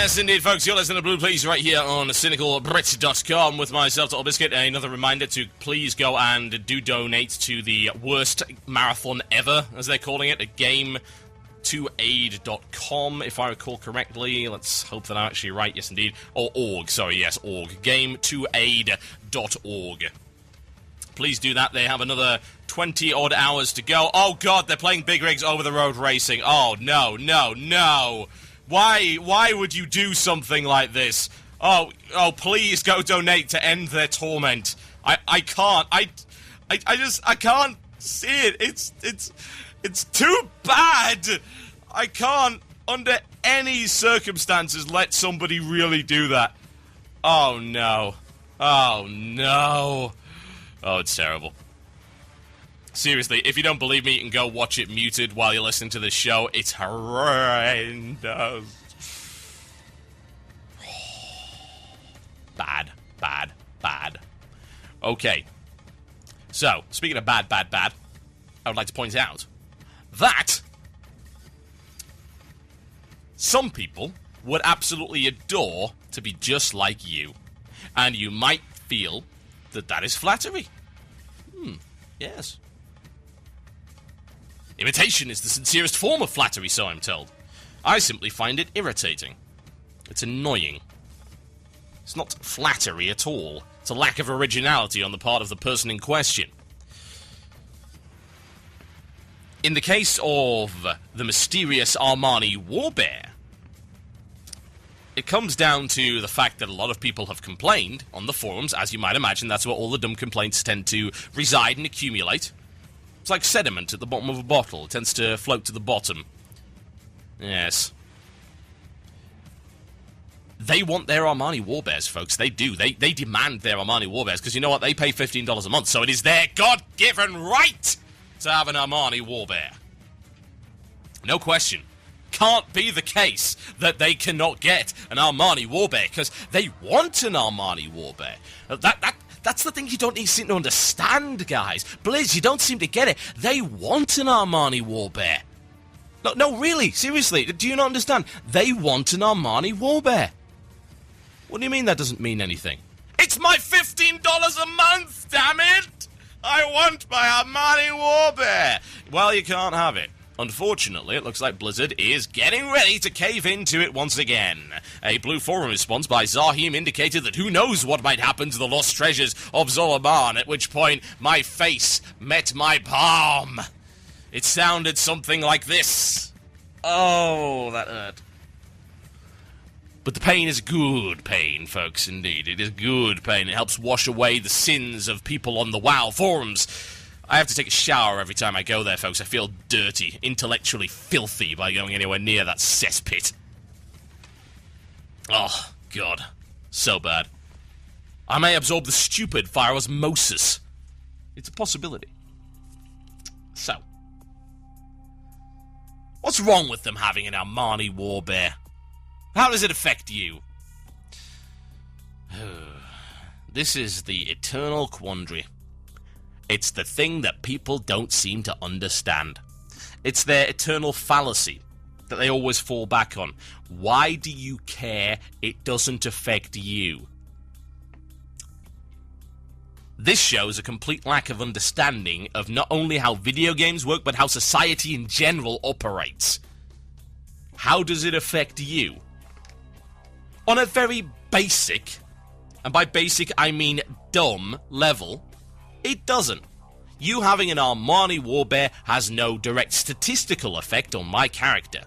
Yes, indeed, folks. You're listening to Blue Please right here on cynicalbrits.com with myself, Total Biscuit. Another reminder to please go and do donate to the worst marathon ever, as they're calling it, at game2aid.com, if I recall correctly. Let's hope that I'm actually right. Yes, indeed. Or org. Sorry, yes, org. game2aid.org. Please do that. They have another 20-odd hours to go. Oh, God, they're playing Big Rigs Over the Road Racing. Oh, no, no, no. Why would you do something like this? Oh, please go donate to end their torment. I can't. I can't see it. It's too bad. I can't, under any circumstances, let somebody really do that. Oh, no. Oh, no. Oh, it's terrible. Seriously, if you don't believe me, you can go watch it muted while you're listening to this show. It's horrendous. Bad, bad, bad. Okay. So, speaking of bad, bad, bad, I would like to point out that some people would absolutely adore to be just like you. And you might feel that that is flattery. Yes. Imitation is the sincerest form of flattery, so I'm told. I simply find it irritating. It's annoying. It's not flattery at all. It's a lack of originality on the part of the person in question. In the case of the mysterious Amani Warbear, it comes down to the fact that a lot of people have complained on the forums. As you might imagine, that's where all the dumb complaints tend to reside and accumulate. It's like sediment at the bottom of a bottle. It tends to float to the bottom. Yes. They want their Amani Warbears, folks. They do. They demand their Amani Warbears, because you know what? They pay $15 a month, so it is their God-given right to have an Amani Warbear. No question. Can't be the case that they cannot get an Amani Warbear, because they want an Amani Warbear. That's the thing you don't seem to understand, guys. Blizz, you don't seem to get it. They want an Amani Warbear. No, really, seriously, do you not understand? They want an Amani Warbear. What do you mean that doesn't mean anything? It's my $15 a month, damn it! I want my Amani Warbear. Well, you can't have it. Unfortunately, it looks like Blizzard is getting ready to cave into it once again. A Blue Forum response by Zahim indicated that who knows what might happen to the lost treasures of Zolaban, at which point my face met my palm. It sounded something like this. Oh, that hurt. But the pain is good pain, folks, indeed. It is good pain. It helps wash away the sins of people on the WoW forums. I have to take a shower every time I go there, folks. I feel dirty, intellectually filthy by going anywhere near that cesspit. Oh, God. So bad. I may absorb the stupid via osmosis. It's a possibility. So, what's wrong with them having an Amani Warbear? How does it affect you? This is the eternal quandary. It's the thing that people don't seem to understand. It's their eternal fallacy that they always fall back on. Why do you care? It doesn't affect you. This shows a complete lack of understanding of not only how video games work, but how society in general operates. How does it affect you? On a very basic, and by basic I mean dumb, level, it doesn't. You having an Amani Warbear has no direct statistical effect on my character.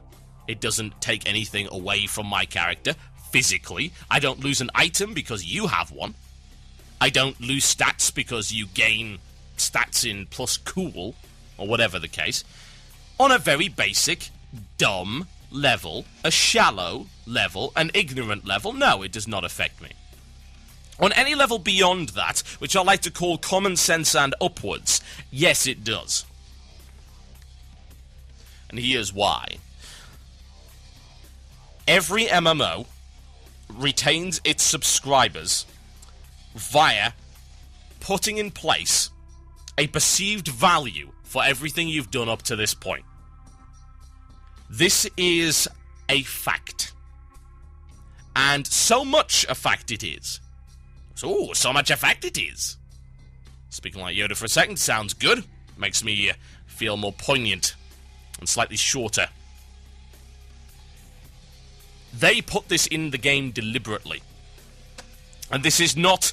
It doesn't take anything away from my character, physically. I don't lose an item because you have one. I don't lose stats because you gain stats in plus cool, or whatever the case. On a very basic, dumb level, a shallow level, an ignorant level, no, it does not affect me. On any level beyond that, which I like to call common sense and upwards, yes, it does. And here's why. Every MMO retains its subscribers via putting in place a perceived value for everything you've done up to this point. This is a fact. And so much a fact it is. So much a fact it is. Speaking like Yoda for a second, sounds good. Makes me feel more poignant and slightly shorter. They put this in the game deliberately. And this is not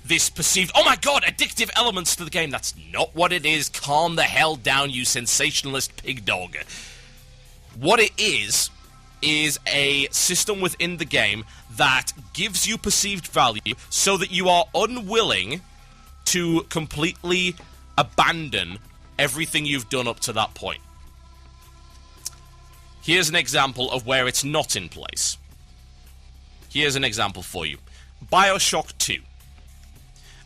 this perceived, oh my god, addictive elements to the game. That's not what it is. Calm the hell down, you sensationalist pig dog. What it is a system within the game that gives you perceived value so that you are unwilling to completely abandon everything you've done up to that point. Here's an example of where it's not in place. Here's an example for you. BioShock 2.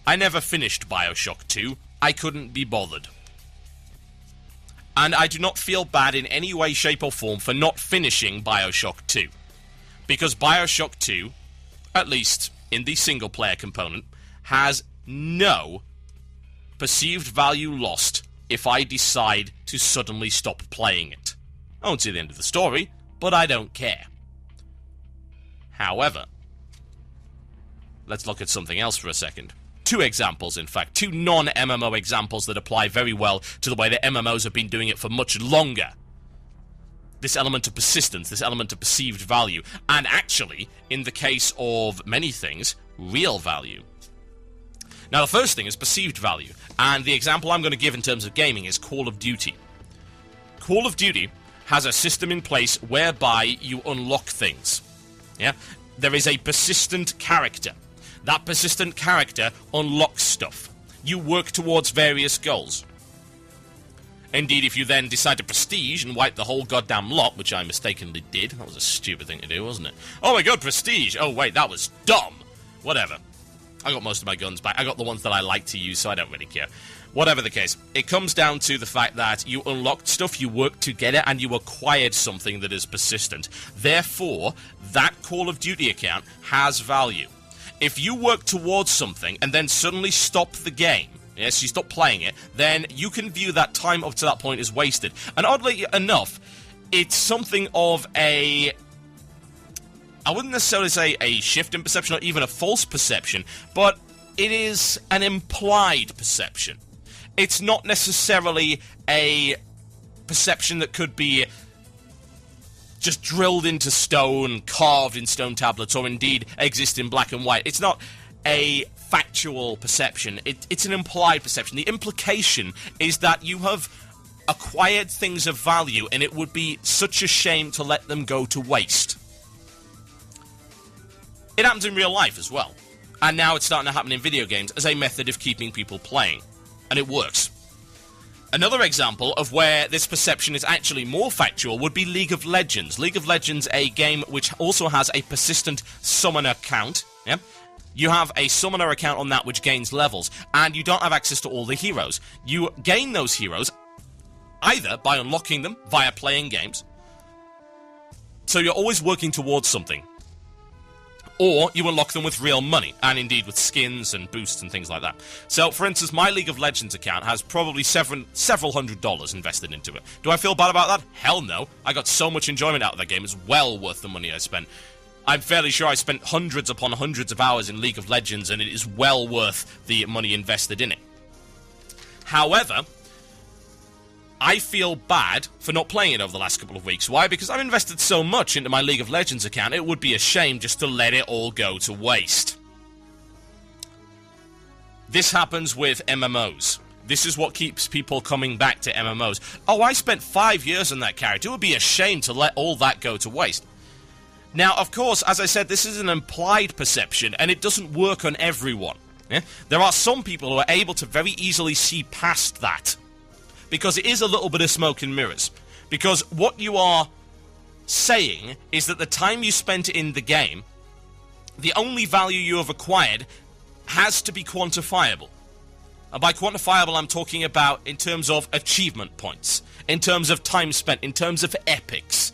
I never finished BioShock 2. I couldn't be bothered. And I do not feel bad in any way, shape, or form for not finishing BioShock 2. Because BioShock 2, at least in the single-player component, has no perceived value lost if I decide to suddenly stop playing it. I won't see the end of the story, but I don't care. However, let's look at something else for a second. Two examples, in fact. Two non-MMO examples that apply very well to the way that MMOs have been doing it for much longer. This element of persistence, this element of perceived value, and actually, in the case of many things, real value. Now, the first thing is perceived value, and the example I'm going to give in terms of gaming is Call of Duty. Call of Duty has a system in place whereby you unlock things. Yeah? There is a persistent character. That persistent character unlocks stuff. You work towards various goals. Indeed, if you then decide to prestige and wipe the whole goddamn lot, which I mistakenly did, that was a stupid thing to do, wasn't it? Oh my god, prestige! Oh wait, that was dumb! Whatever. I got most of my guns back. I got the ones that I like to use, so I don't really care. Whatever the case, it comes down to the fact that you unlocked stuff, you worked to get it, and you acquired something that is persistent. Therefore, that Call of Duty account has value. If you work towards something and then suddenly stop the game, yes, you stop playing it, then you can view that time up to that point as wasted. And oddly enough, it's something of a... I wouldn't necessarily say a shift in perception or even a false perception, but it is an implied perception. It's not necessarily a perception that could be just drilled into stone, carved in stone tablets, or indeed exist in black and white. It's not a factual perception. It's an implied perception. The implication is that you have acquired things of value, and it would be such a shame to let them go to waste. It happens in real life as well. And now it's starting to happen in video games as a method of keeping people playing. And it works. Another example of where this perception is actually more factual would be League of Legends. League of Legends, a game which also has a persistent summoner count. Yeah? You have a summoner account on that which gains levels, and you don't have access to all the heroes. You gain those heroes either by unlocking them via playing games, so you're always working towards something, or you unlock them with real money, and indeed with skins and boosts and things like that. So, for instance, my League of Legends account has probably several $100s invested into it. Do I feel bad about that? Hell no. I got so much enjoyment out of that game, it's well worth the money I spent. I'm fairly sure I spent hundreds upon hundreds of hours in League of Legends, and it is well worth the money invested in it. However, I feel bad for not playing it over the last couple of weeks. Why? Because I've invested so much into my League of Legends account, it would be a shame just to let it all go to waste. This happens with MMOs. This is what keeps people coming back to MMOs. Oh, I spent 5 years on that character. It would be a shame to let all that go to waste. Now, of course, as I said, this is an implied perception, and it doesn't work on everyone. Yeah? There are some people who are able to very easily see past that, because it is a little bit of smoke and mirrors. Because what you are saying is that the time you spent in the game, the only value you have acquired has to be quantifiable. And by quantifiable, I'm talking about in terms of achievement points, in terms of time spent, in terms of epics,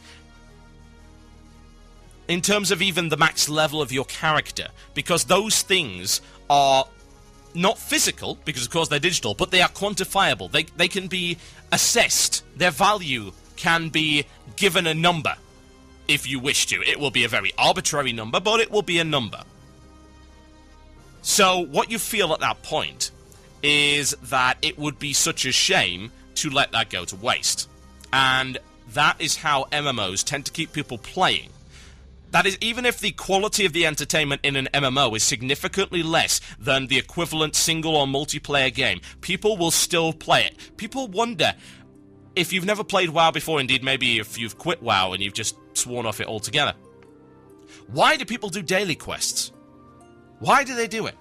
in terms of even the max level of your character. Because those things are not physical, because of course they're digital, but they are quantifiable. They can be assessed. Their value can be given a number. if you wish to. It will be a very arbitrary number, but it will be a number. So what you feel at that point is that it would be such a shame to let that go to waste. And that is how MMOs tend to keep people playing. That is, even if the quality of the entertainment in an MMO is significantly less than the equivalent single or multiplayer game, people will still play it. People wonder, if you've never played WoW before, indeed maybe if you've quit WoW and you've just sworn off it altogether, why do people do daily quests? Why do they do it?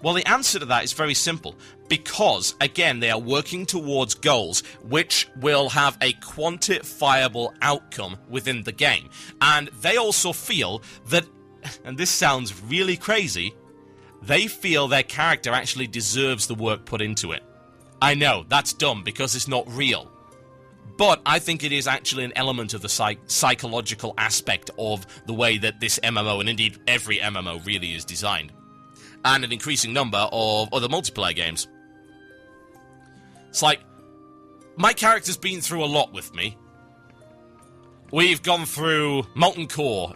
Well, the answer to that is very simple. Because, again, they are working towards goals which will have a quantifiable outcome within the game. And they also feel that, and this sounds really crazy, they feel their character actually deserves the work put into it. I know, that's dumb because it's not real. But I think it is actually an element of the psychological aspect of the way that this MMO, and indeed every MMO, really is designed. And an increasing number of other multiplayer games. It's like, my character's been through a lot with me. We've gone through Molten Core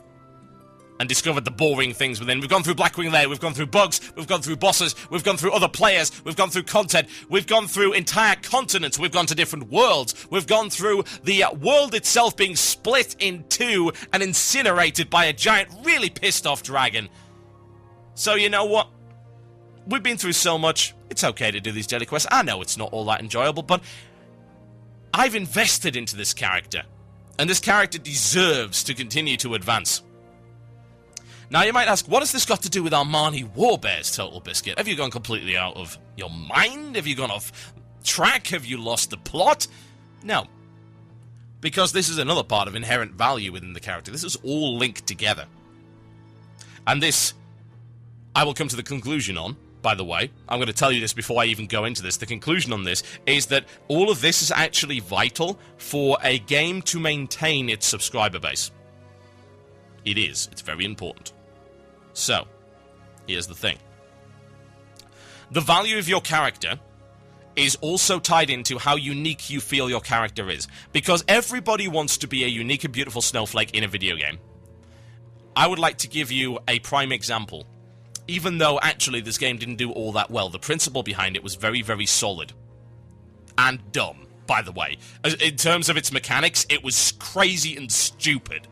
and discovered the boring things within. We've gone through Blackwing Lair, we've gone through bugs, we've gone through bosses, we've gone through other players, we've gone through content, we've gone through entire continents, we've gone to different worlds, we've gone through the world itself being split in two and incinerated by a giant, really pissed off dragon. So you know what? We've been through so much, it's okay to do these daily quests. I know it's not all that enjoyable, but I've invested into this character, and this character deserves to continue to advance. Now, you might ask, what has this got to do with Amani Warbear's Total Biscuit? Have you gone completely out of your mind? Have you gone off track? Have you lost the plot? No. Because this is another part of inherent value within the character. This is all linked together. And this, I will come to the conclusion on. By the way, I'm going to tell you this before I even go into this. The conclusion on this is that all of this is actually vital for a game to maintain its subscriber base. It is. It's very important. So, here's the thing. The value of your character is also tied into how unique you feel your character is. Because everybody wants to be a unique and beautiful snowflake in a video game. I would like to give you a prime example. Even though, actually, this game didn't do all that well, the principle behind it was very, very solid. And dumb, by the way. In terms of its mechanics, it was crazy and stupid.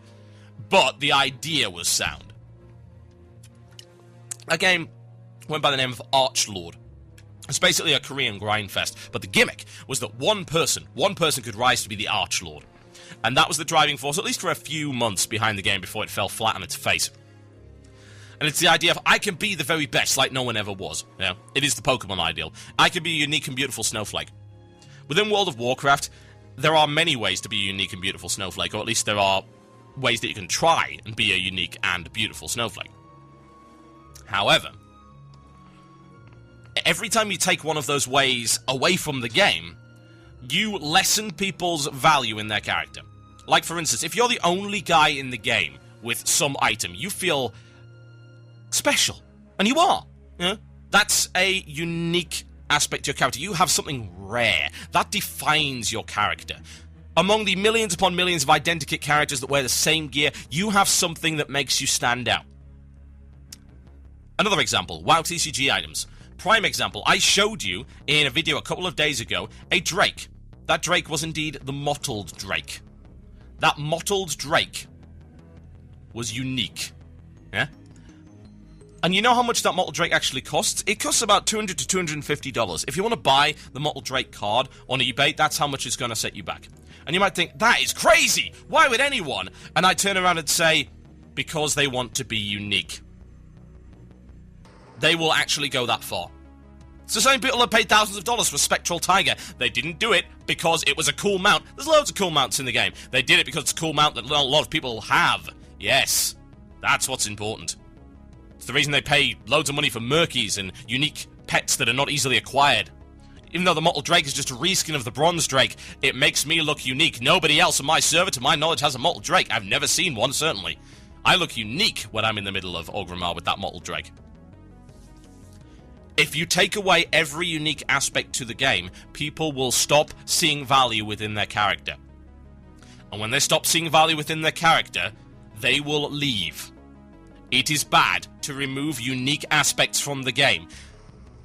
But the idea was sound. A game went by the name of Archlord. It's basically a Korean grindfest, but the gimmick was that one person could rise to be the Archlord. And that was the driving force, at least for a few months behind the game before it fell flat on its face. And it's the idea of, I can be the very best like no one ever was. Yeah, it is the Pokemon ideal. I can be a unique and beautiful snowflake. Within World of Warcraft, there are many ways to be a unique and beautiful snowflake, or at least there are ways that you can try and be a unique and beautiful snowflake. However, every time you take one of those ways away from the game, you lessen people's value in their character. Like, for instance, if you're the only guy in the game with some item, you feel special. And you are. Yeah? That's a unique aspect to your character. You have something rare. That defines your character. Among the millions upon millions of identikit characters that wear the same gear, you have something that makes you stand out. Another example, WoW TCG items. Prime example, I showed you in a video a couple of days ago a Drake. That Drake was indeed the mottled Drake. That mottled Drake was unique. Yeah? And you know how much that Mottled Drake actually costs? It costs about $200 to $250. If you want to buy the Mottled Drake card on eBay, that's how much it's going to set you back. And you might think, that is crazy! Why would anyone? And I turn around and say, because they want to be unique. They will actually go that far. It's the same people that paid thousands of dollars for Spectral Tiger. They didn't do it because it was a cool mount. There's loads of cool mounts in the game. They did it because it's a cool mount that a lot of people have. Yes, that's what's important. It's the reason they pay loads of money for Murkies and unique pets that are not easily acquired. Even though the Mottled Drake is just a reskin of the Bronze Drake, it makes me look unique. Nobody else on my server, to my knowledge, has a Mottled Drake. I've never seen one, certainly. I look unique when I'm in the middle of Orgrimmar with that Mottled Drake. If you take away every unique aspect to the game, people will stop seeing value within their character. And when they stop seeing value within their character, they will leave. It is bad to remove unique aspects from the game.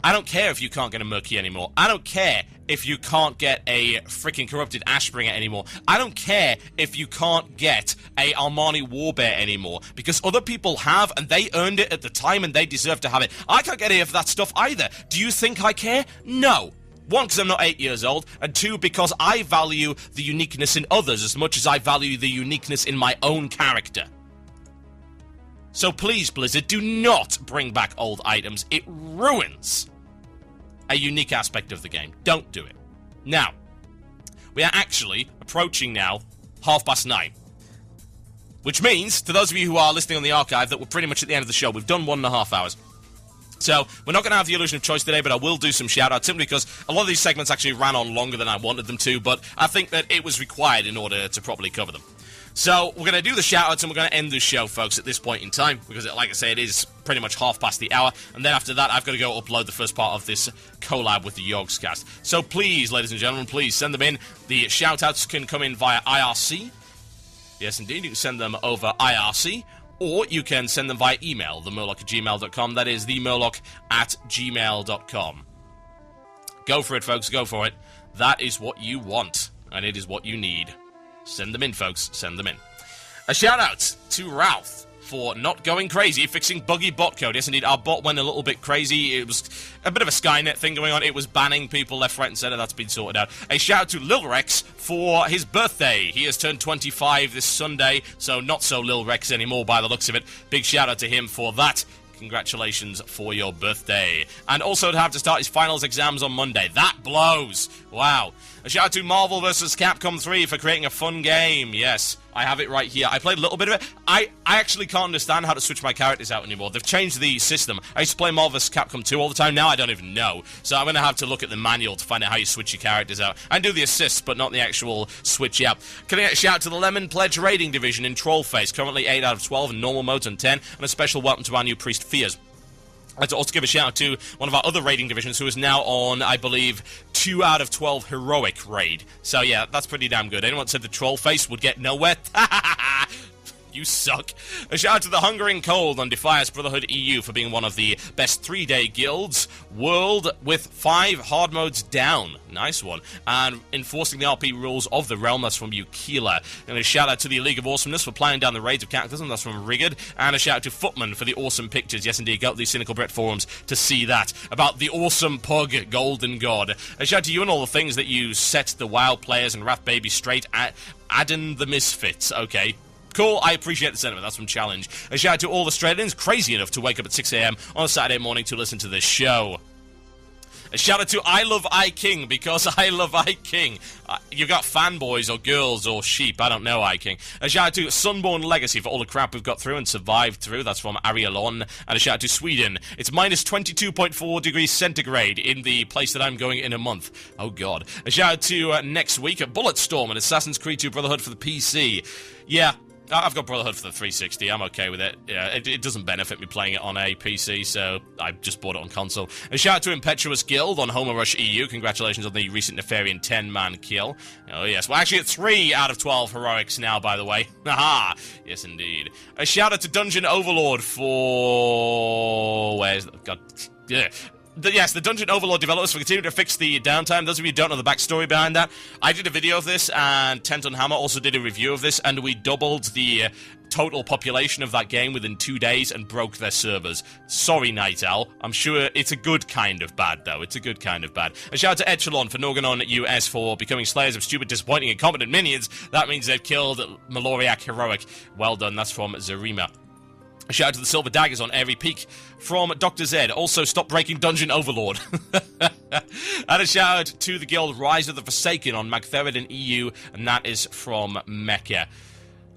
I don't care if you can't get a Murky anymore. I don't care if you can't get a freaking Corrupted Ashbringer anymore. I don't care if you can't get a Amani Warbear anymore. Because other people have, and they earned it at the time, and they deserve to have it. I can't get any of that stuff either. Do you think I care? No. One, because I'm not 8 years old, and two, because I value the uniqueness in others as much as I value the uniqueness in my own character. So please, Blizzard, do not bring back old items. It ruins a unique aspect of the game. Don't do it. Now, we are actually approaching now 9:30. Which means, to those of you who are listening on the archive, that we're pretty much at the end of the show. We've done 1.5 hours. So, we're not going to have the illusion of choice today, but I will do some shout-outs, simply because a lot of these segments actually ran on longer than I wanted them to, but I think that it was required in order to properly cover them. So, we're going to do the shout-outs, and we're going to end the show, folks, at this point in time, because, like I say, it is pretty much 9:30, and then after that, I've got to go upload the first part of this collab with the Yogscast. So, please, ladies and gentlemen, please send them in. The shout-outs can come in via IRC. Yes, indeed, you can send them over IRC, or you can send them via email, themurloc@gmail.com. That is themurloc@gmail.com. Go for it, folks, go for it. That is what you want, and it is what you need. Send them in, folks. Send them in. A shout-out to Ralph for not going crazy, fixing buggy bot code. Yes, indeed, our bot went a little bit crazy. It was a bit of a Skynet thing going on. It was banning people left, right, and center. That's been sorted out. A shout-out to Lil Rex for his birthday. He has turned 25 this Sunday, so not so Lil Rex anymore by the looks of it. Big shout-out to him for that. Congratulations for your birthday. And also to have to start his finals exams on Monday. That blows. Wow. A shout out to Marvel vs. Capcom 3 for creating a fun game. Yes, I have it right here. I played a little bit of it. I actually can't understand how to switch my characters out anymore. They've changed the system. I used to play Marvel vs. Capcom 2 all the time. Now I don't even know. So I'm going to have to look at the manual to find out how you switch your characters out. I do the assists, but not the actual switch out. Can I get a shout out to the Lemon Pledge rating division in Trollface. Currently 8 out of 12 in normal modes and 10. And a special welcome to our new Priest Fears. I'd like to also give a shout out to one of our other raiding divisions who is now on, I believe, 2 out of 12 heroic raid. So yeah, that's pretty damn good. Anyone said the troll face would get nowhere? You suck. A shout out to the Hungering Cold on Defiance Brotherhood EU for being one of the best 3-day guilds. World with 5 hard modes down. Nice one. And enforcing the RP rules of the realm. That's from Yukila. And a shout out to the League of Awesomeness for planning down the raids of Cataclysm. That's from Rigged. And a shout out to Footman for the awesome pictures. Yes, indeed. Go to the Cynical Brett forums to see that. About the awesome pug, Golden God. A shout out to you and all the things that you set the WoW players and Wrath Baby straight at Addon the Misfits. Okay. Cool, I appreciate the sentiment. That's from Challenge. A shout out to all Australians crazy enough to wake up at 6 a.m. on a Saturday morning to listen to this show. A shout out to I Love I King, because I love I King. You got fanboys or girls or sheep, I don't know, I King. A shout out to Sunborn Legacy for all the crap we've got through and survived through. That's from Arielon. And a shout out to Sweden. It's minus 22.4 degrees centigrade in the place that I'm going in a month. Oh god. A shout out to next week at Bulletstorm and Assassin's Creed 2 Brotherhood for the PC. Yeah. I've got Brotherhood for the 360, I'm okay with it. Yeah, it doesn't benefit me playing it on a PC, so I just bought it on console. A shout out to Impetuous Guild on Homer Rush EU. Congratulations on the recent Nefarian 10-man kill. Oh yes, well actually it's 3 out of 12 heroics now, by the way. Haha, yes indeed. A shout out to Dungeon Overlord for... where's... God... Yeah. Yes, the Dungeon Overlord developers for continuing to fix the downtime. Those of you who don't know the backstory behind that, I did a video of this, and Tent on Hammer also did a review of this, and we doubled the total population of that game within 2 days and broke their servers. Sorry, Night Owl. I'm sure it's a good kind of bad, though. It's a good kind of bad. A shout out to Echelon for Norganon US for becoming slayers of stupid, disappointing, incompetent minions. That means they've killed Maloriak Heroic. Well done. That's from Zarima. A shout out to the Silver Daggers on Airy Peak from Dr. Zed. Also, stop breaking Dungeon Overlord. And a shout out to the guild Rise of the Forsaken on Magtheridon EU, and that is from Mecca.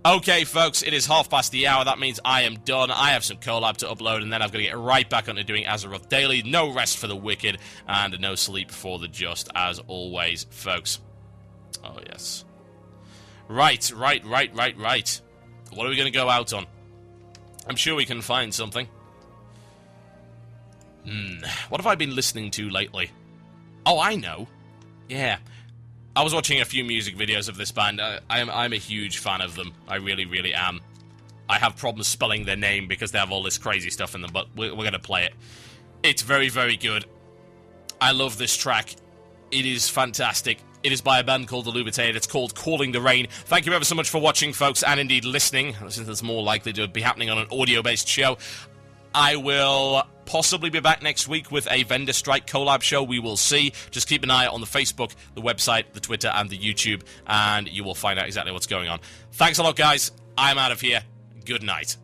Okay, folks, it is 9:30. That means I am done. I have some collab to upload, and then I've got to get right back onto doing Azeroth Daily. No rest for the wicked, and no sleep for the just, as always, folks. Oh, yes. Right. What are we going to go out on? I'm sure we can find something. What have I been listening to lately? Oh, I know. Yeah. I was watching a few music videos of this band. I'm a huge fan of them. I really, really am. I have problems spelling their name because they have all this crazy stuff in them, but we're going to play it. It's very, very good. I love this track. It is fantastic. It is by a band called The Lubricated. It's called Calling the Rain. Thank you ever so much for watching, folks, and indeed listening, since it's more likely to be happening on an audio-based show. I will possibly be back next week with a Vendor Strike collab show. We will see. Just keep an eye on the Facebook, the website, the Twitter, and the YouTube, and you will find out exactly what's going on. Thanks a lot, guys. I'm out of here. Good night.